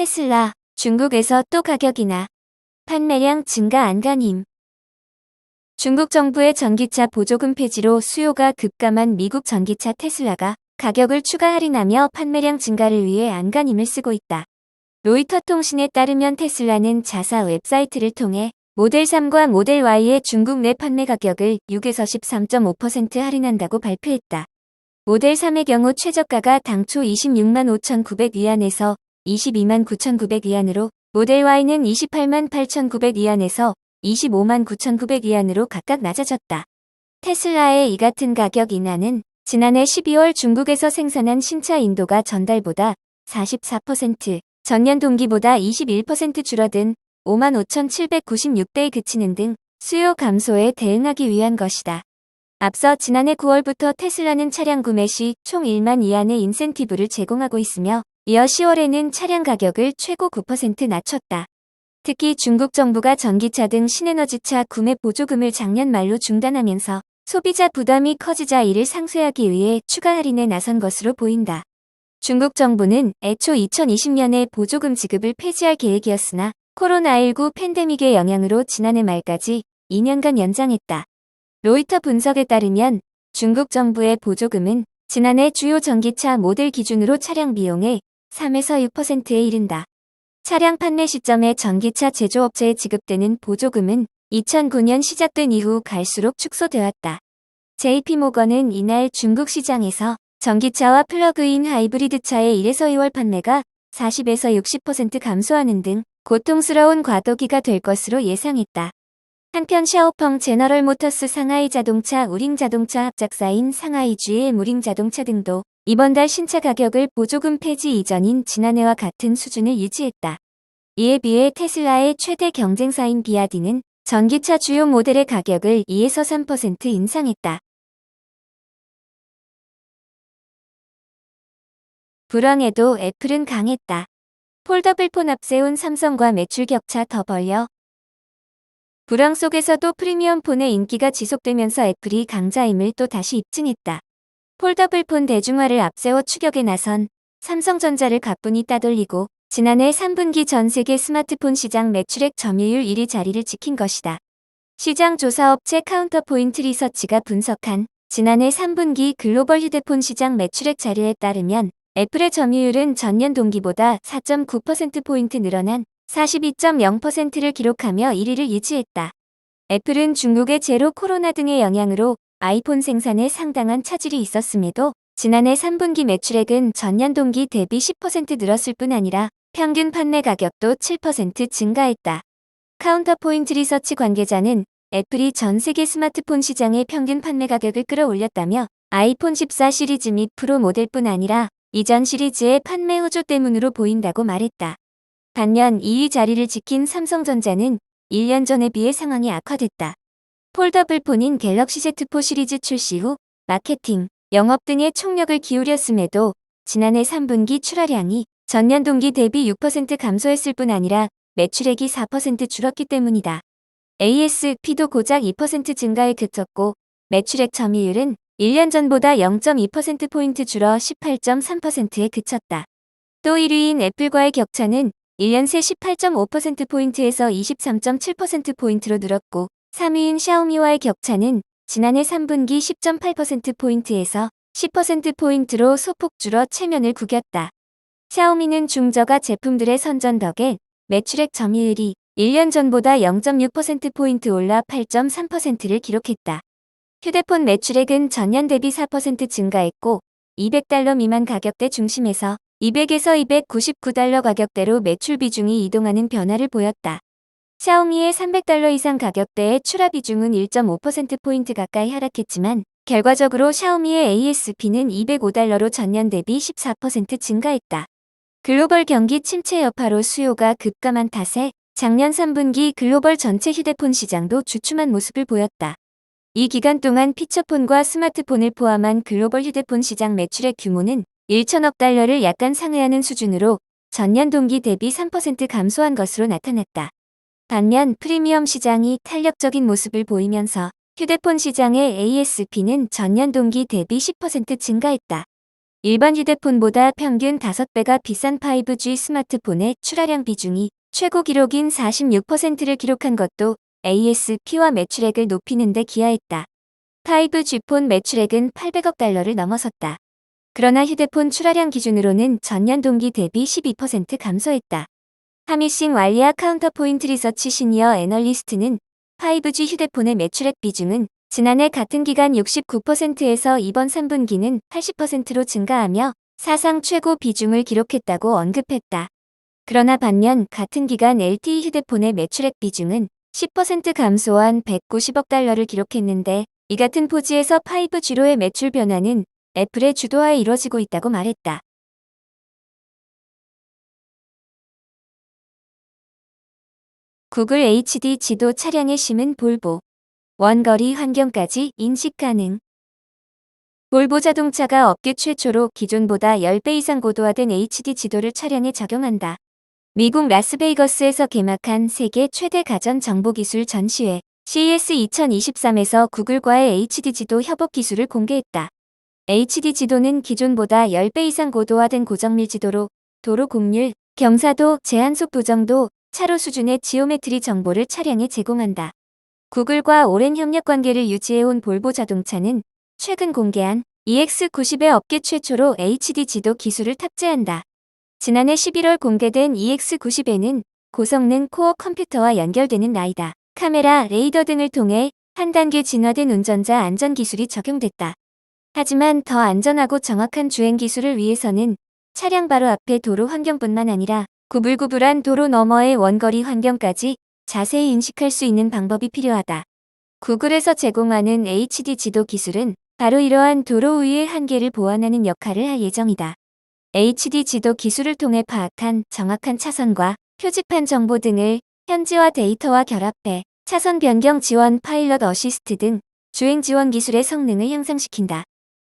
테슬라, 중국에서 또 가격이나 판매량 증가 안간힘. 중국 정부의 전기차 보조금 폐지로 수요가 급감한 미국 전기차 테슬라가 가격을 추가 할인하며 판매량 증가를 위해 안간힘을 쓰고 있다. 로이터 통신에 따르면 테슬라는 자사 웹사이트를 통해 모델 3과 모델 Y의 중국 내 판매 가격을 6에서 13.5% 할인한다고 발표했다. 모델 3의 경우 최저가가 당초 26만 5,900위안에서 22만 9,900위안으로, 모델 Y는 28만 8,900위안에서 25만 9,900위안으로 각각 낮아졌다. 테슬라의 이 같은 가격 인하는 지난해 12월 중국에서 생산한 신차 인도가 전달보다 44%, 전년 동기보다 21% 줄어든 5만 5,796대에 그치는 등 수요 감소에 대응하기 위한 것이다. 앞서 지난해 9월부터 테슬라는 차량 구매 시 총 1만 위안의 인센티브를 제공하고 있으며, 이어 10월에는 차량 가격을 최고 9% 낮췄다. 특히 중국 정부가 전기차 등 신에너지차 구매 보조금을 작년 말로 중단하면서 소비자 부담이 커지자 이를 상쇄하기 위해 추가 할인에 나선 것으로 보인다. 중국 정부는 애초 2020년에 보조금 지급을 폐지할 계획이었으나 코로나19 팬데믹의 영향으로 지난해 말까지 2년간 연장했다. 로이터 분석에 따르면 중국 정부의 보조금은 지난해 주요 전기차 모델 기준으로 차량 비용의 3에서 6%에 이른다. 차량 판매 시점에 전기차 제조업체에 지급되는 보조금은 2009년 시작된 이후 갈수록 축소되었다. JP모건은 이날 중국 시장에서 전기차와 플러그인 하이브리드차의 1에서 2월 판매가 40에서 60% 감소하는 등 고통스러운 과도기가 될 것으로 예상했다. 한편 샤오펑 제너럴 모터스 상하이 자동차 우링 자동차 합작사인 상하이주의 무링 자동차 등도 이번 달 신차 가격을 보조금 폐지 이전인 지난해와 같은 수준을 유지했다. 이에 비해 테슬라의 최대 경쟁사인 비아디는 전기차 주요 모델의 가격을 2에서 3% 인상했다. 불황에도 애플은 강했다. 폴더블폰 앞세운 삼성과 매출 격차 더 벌려. 불황 속에서도 프리미엄 폰의 인기가 지속되면서 애플이 강자임을 또 다시 입증했다. 폴더블폰 대중화를 앞세워 추격에 나선 삼성전자를 가뿐히 따돌리고 지난해 3분기 전 세계 스마트폰 시장 매출액 점유율 1위 자리를 지킨 것이다. 시장 조사업체 카운터포인트 리서치가 분석한 지난해 3분기 글로벌 휴대폰 시장 매출액 자료에 따르면 애플의 점유율은 전년 동기보다 4.9%포인트 늘어난 42.0%를 기록하며 1위를 유지했다. 애플은 중국의 제로 코로나 등의 영향으로 아이폰 생산에 상당한 차질이 있었음에도 지난해 3분기 매출액은 전년 동기 대비 10% 늘었을 뿐 아니라 평균 판매 가격도 7% 증가했다. 카운터포인트 리서치 관계자는 애플이 전 세계 스마트폰 시장의 평균 판매 가격을 끌어올렸다며 아이폰 14 시리즈 및 프로 모델뿐 아니라 이전 시리즈의 판매 호조 때문으로 보인다고 말했다. 반면 2위 자리를 지킨 삼성전자는 1년 전에 비해 상황이 악화됐다. 폴더블폰인 갤럭시 Z4 시리즈 출시 후 마케팅, 영업 등에 총력을 기울였음에도 지난해 3분기 출하량이 전년 동기 대비 6% 감소했을 뿐 아니라 매출액이 4% 줄었기 때문이다. ASP도 고작 2% 증가에 그쳤고 매출액 점유율은 1년 전보다 0.2%포인트 줄어 18.3%에 그쳤다. 또 1위인 애플과의 격차는 1년 새 18.5%포인트에서 23.7%포인트로 늘었고 3위인 샤오미와의 격차는 지난해 3분기 10.8%포인트에서 10%포인트로 소폭 줄어 체면을 구겼다. 샤오미는 중저가 제품들의 선전 덕에 매출액 점유율이 1년 전보다 0.6%포인트 올라 8.3%를 기록했다. 휴대폰 매출액은 전년 대비 4% 증가했고 $200 미만 가격대 중심에서 200에서 299달러 가격대로 매출 비중이 이동하는 변화를 보였다. 샤오미의 $300 이상 가격대의 출하 비중은 1.5%포인트 가까이 하락했지만 결과적으로 샤오미의 ASP는 $205로 전년 대비 14% 증가했다. 글로벌 경기 침체 여파로 수요가 급감한 탓에 작년 3분기 글로벌 전체 휴대폰 시장도 주춤한 모습을 보였다. 이 기간 동안 피처폰과 스마트폰을 포함한 글로벌 휴대폰 시장 매출액 규모는 1천억 달러를 약간 상회하는 수준으로 전년 동기 대비 3% 감소한 것으로 나타났다. 반면 프리미엄 시장이 탄력적인 모습을 보이면서 휴대폰 시장의 ASP는 전년 동기 대비 10% 증가했다. 일반 휴대폰보다 평균 5배가 비싼 5G 스마트폰의 출하량 비중이 최고 기록인 46%를 기록한 것도 ASP와 매출액을 높이는 데 기여했다. 5G폰 매출액은 800억 달러를 넘어섰다. 그러나 휴대폰 출하량 기준으로는 전년 동기 대비 12% 감소했다. 하미싱 왈리아 카운터포인트 리서치 시니어 애널리스트는 5G 휴대폰의 매출액 비중은 지난해 같은 기간 69%에서 이번 3분기는 80%로 증가하며 사상 최고 비중을 기록했다고 언급했다. 그러나 반면 같은 기간 LTE 휴대폰의 매출액 비중은 10% 감소한 190억 달러를 기록했는데 이 같은 포지에서 5G로의 매출 변화는 애플의 주도하에 이뤄지고 있다고 말했다. 구글 HD 지도 차량에 심은 볼보. 원거리 환경까지 인식 가능. 볼보 자동차가 업계 최초로 기존보다 10배 이상 고도화된 HD 지도를 차량에 적용한다. 미국 라스베이거스에서 개막한 세계 최대 가전 정보기술 전시회 CES 2023에서 구글과의 HD 지도 협업 기술을 공개했다. HD 지도는 기존보다 10배 이상 고도화된 고정밀 지도로 도로 곡률, 경사도, 제한속도 정도, 차로 수준의 지오메트리 정보를 차량에 제공한다. 구글과 오랜 협력 관계를 유지해온 볼보 자동차는 최근 공개한 EX90의 업계 최초로 HD 지도 기술을 탑재한다. 지난해 11월 공개된 EX90에는 고성능 코어 컴퓨터와 연결되는 라이다, 카메라, 레이더 등을 통해 한 단계 진화된 운전자 안전 기술이 적용됐다. 하지만 더 안전하고 정확한 주행 기술을 위해서는 차량 바로 앞의 도로 환경뿐만 아니라 구불구불한 도로 너머의 원거리 환경까지 자세히 인식할 수 있는 방법이 필요하다. 구글에서 제공하는 HD 지도 기술은 바로 이러한 도로 위의 한계를 보완하는 역할을 할 예정이다. HD 지도 기술을 통해 파악한 정확한 차선과 표지판 정보 등을 현지화 데이터와 결합해 차선 변경 지원, 파일럿 어시스트 등 주행 지원 기술의 성능을 향상시킨다.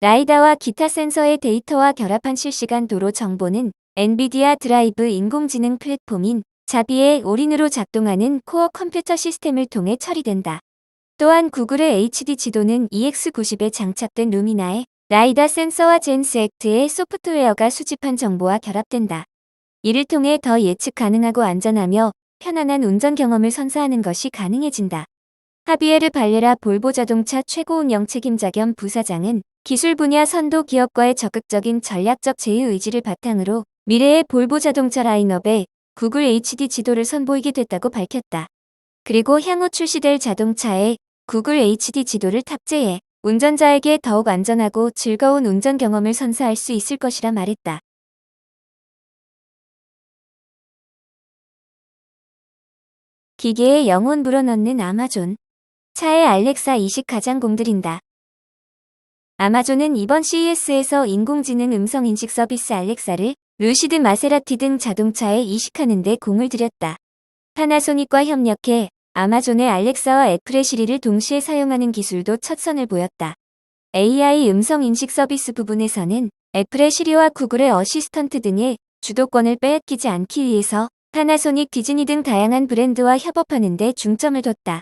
라이다와 기타 센서의 데이터와 결합한 실시간 도로 정보는 엔비디아 드라이브 인공지능 플랫폼인 자비의 올인으로 작동하는 코어 컴퓨터 시스템을 통해 처리된다. 또한 구글의 HD 지도는 EX90에 장착된 루미나의 라이다 센서와 젠스액트의 소프트웨어가 수집한 정보와 결합된다. 이를 통해 더 예측 가능하고 안전하며 편안한 운전 경험을 선사하는 것이 가능해진다. 하비에르 발레라 볼보 자동차 최고 운영 책임자 겸 부사장은 기술 분야 선도 기업과의 적극적인 전략적 제휴 의지를 바탕으로 미래의 볼보 자동차 라인업에 구글 HD 지도를 선보이게 됐다고 밝혔다. 그리고 향후 출시될 자동차에 구글 HD 지도를 탑재해 운전자에게 더욱 안전하고 즐거운 운전 경험을 선사할 수 있을 것이라 말했다. 기계에 영혼 불어넣는 아마존. 차에 알렉사 이식 가장 공들인다. 아마존은 이번 CES에서 인공지능 음성인식 서비스 알렉사를 루시드 마세라티 등 자동차에 이식하는 데 공을 들였다. 파나소닉과 협력해 아마존의 알렉사와 애플의 시리를 동시에 사용하는 기술도 첫 선을 보였다. AI 음성인식 서비스 부분에서는 애플의 시리와 구글의 어시스턴트 등의 주도권을 빼앗기지 않기 위해서 파나소닉, 디즈니 등 다양한 브랜드와 협업하는 데 중점을 뒀다.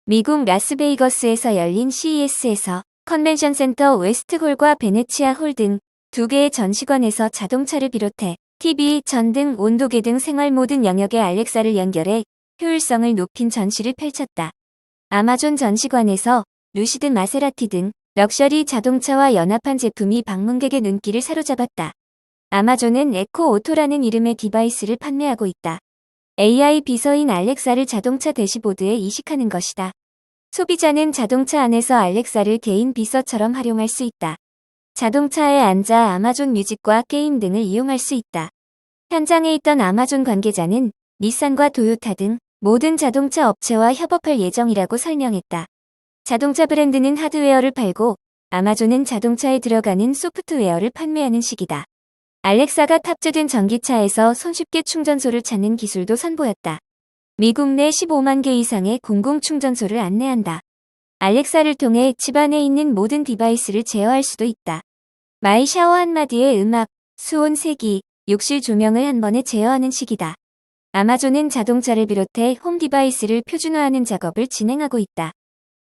미국 라스베이거스에서 열린 CES에서 컨벤션 센터 웨스트홀과 베네치아 홀 등 두 개의 전시관에서 자동차를 비롯해 TV, 전 등 온도계 등 생활 모든 영역의 알렉사를 연결해 효율성을 높인 전시를 펼쳤다. 아마존 전시관에서 루시드 마세라티 등 럭셔리 자동차와 연합한 제품이 방문객의 눈길을 사로잡았다. 아마존은 에코 오토라는 이름의 디바이스를 판매하고 있다. AI 비서인 알렉사를 자동차 대시보드에 이식하는 것이다. 소비자는 자동차 안에서 알렉사를 개인 비서처럼 활용할 수 있다. 자동차에 앉아 아마존 뮤직과 게임 등을 이용할 수 있다. 현장에 있던 아마존 관계자는 닛산과 도요타 등 모든 자동차 업체와 협업할 예정이라고 설명했다. 자동차 브랜드는 하드웨어를 팔고 아마존은 자동차에 들어가는 소프트웨어를 판매하는 식이다. 알렉사가 탑재된 전기차에서 손쉽게 충전소를 찾는 기술도 선보였다. 미국 내 15만 개 이상의 공공충전소를 안내한다. 알렉사를 통해 집안에 있는 모든 디바이스를 제어할 수도 있다. 마이 샤워 한마디에 음악, 수온 세기, 욕실 조명을 한 번에 제어하는 식이다. 아마존은 자동차를 비롯해 홈 디바이스를 표준화하는 작업을 진행하고 있다.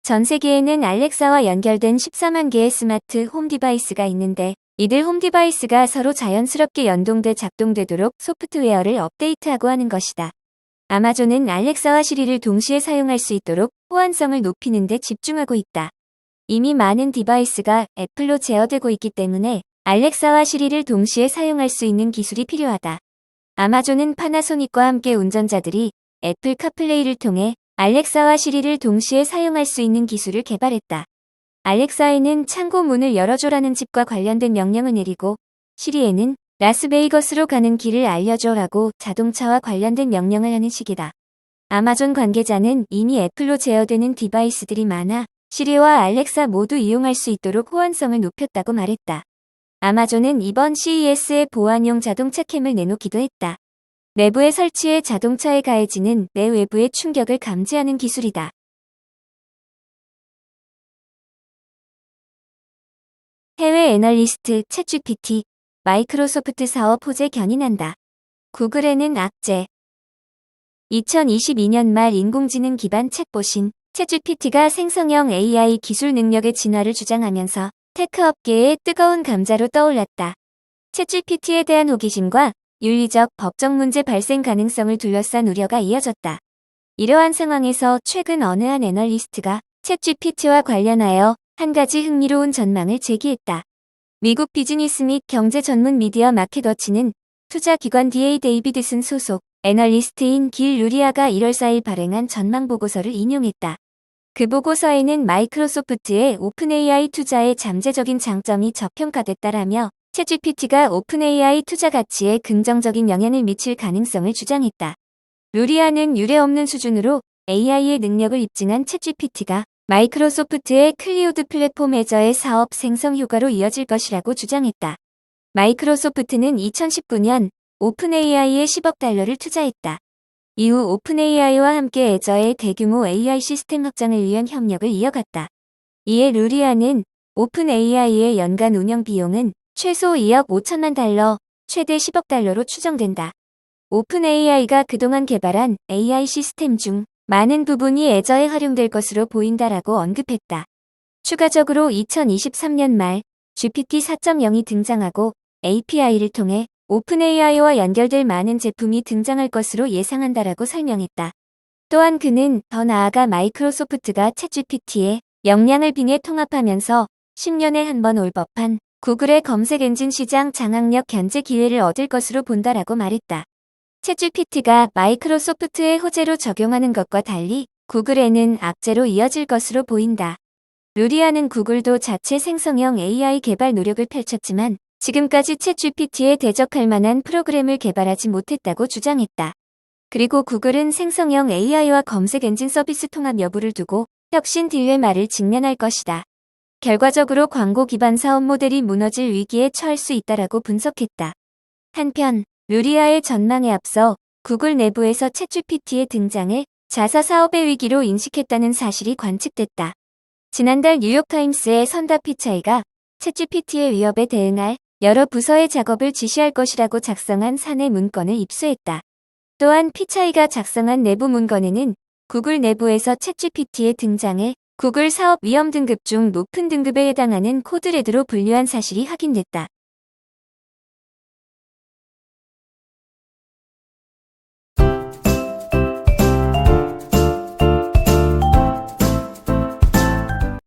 전 세계에는 알렉사와 연결된 14만 개의 스마트 홈 디바이스가 있는데 이들 홈 디바이스가 서로 자연스럽게 연동돼 작동되도록 소프트웨어를 업데이트하고 하는 것이다. 아마존은 알렉사와 시리를 동시에 사용할 수 있도록 호환성을 높이는 데 집중하고 있다. 이미 많은 디바이스가 애플로 제어되고 있기 때문에 알렉사와 시리를 동시에 사용할 수 있는 기술이 필요하다. 아마존은 파나소닉과 함께 운전자들이 애플 카플레이를 통해 알렉사와 시리를 동시에 사용할 수 있는 기술을 개발했다. 알렉사에는 창고 문을 열어줘라는 집과 관련된 명령을 내리고 시리에는 라스베이거스로 가는 길을 알려줘라고 자동차와 관련된 명령을 하는 식이다. 아마존 관계자는 이미 애플로 제어되는 디바이스들이 많아 시리와 알렉사 모두 이용할 수 있도록 호환성을 높였다고 말했다. 아마존은 이번 CES에 보안용 자동차 캠을 내놓기도 했다. 내부에 설치해 자동차에 가해지는 내 외부의 충격을 감지하는 기술이다. 해외 애널리스트 챗GPT, 마이크로소프트 사업 호재 견인한다. 구글에는 악재. 2022년 말 인공지능 기반 챗봇인 챗GPT가 생성형 AI 기술 능력의 진화를 주장하면서 테크 업계의 뜨거운 감자로 떠올랐다. 챗GPT에 대한 호기심과 윤리적, 법적 문제 발생 가능성을 둘러싼 우려가 이어졌다. 이러한 상황에서 최근 어느 한 애널리스트가 챗GPT와 관련하여 한 가지 흥미로운 전망을 제기했다. 미국 비즈니스 및 경제 전문 미디어 마켓워치는 투자기관 DA 데이비드슨 소속 애널리스트인 길 루리아가 1월 4일 발행한 전망 보고서를 인용했다. 그 보고서에는 마이크로소프트의 오픈 AI 투자의 잠재적인 장점이 저평가됐다라며 챗GPT가 오픈 AI 투자 가치에 긍정적인 영향을 미칠 가능성을 주장했다. 루리아는 유례없는 수준으로 AI의 능력을 입증한 챗GPT가 마이크로소프트의 클리우드 플랫폼 애저의 사업 생성 효과로 이어질 것이라고 주장했다. 마이크로소프트는 2019년 오픈 AI에 10억 달러를 투자했다. 이후 오픈 AI와 함께 애저의 대규모 AI 시스템 확장을 위한 협력을 이어갔다. 이에 루리아는 오픈 AI의 연간 운영 비용은 최소 2억 5천만 달러, 최대 10억 달러로 추정된다. 오픈 AI가 그동안 개발한 AI 시스템 중 많은 부분이 애저에 활용될 것으로 보인다라고 언급했다. 추가적으로 2023년 말 GPT 4.0이 등장하고 API를 통해 오픈 AI와 연결될 많은 제품이 등장할 것으로 예상한다라고 설명했다. 또한 그는 더 나아가 마이크로소프트가 챗GPT의 역량을 빙에 통합하면서 10년에 한 번 올 법한 구글의 검색 엔진 시장 장악력 견제 기회를 얻을 것으로 본다라고 말했다. 챗GPT가 마이크로소프트의 호재로 적용하는 것과 달리 구글에는 악재로 이어질 것으로 보인다. 루리아는 구글도 자체 생성형 AI 개발 노력을 펼쳤지만 지금까지 챗GPT에 대적할 만한 프로그램을 개발하지 못했다고 주장했다. 그리고 구글은 생성형 AI와 검색 엔진 서비스 통합 여부를 두고 혁신 딜레마를 직면할 것이다. 결과적으로 광고 기반 사업 모델이 무너질 위기에 처할 수 있다라고 분석했다. 한편 루리아의 전망에 앞서 구글 내부에서 챗GPT의 등장을 자사 사업의 위기로 인식했다는 사실이 관측됐다. 지난달 뉴욕타임스의 선다 피차이가 챗GPT의 위협에 대응할 여러 부서의 작업을 지시할 것이라고 작성한 사내 문건을 입수했다. 또한 피차이가 작성한 내부 문건에는 구글 내부에서 챗GPT의 등장을 구글 사업 위험 등급 중 높은 등급에 해당하는 코드레드로 분류한 사실이 확인됐다.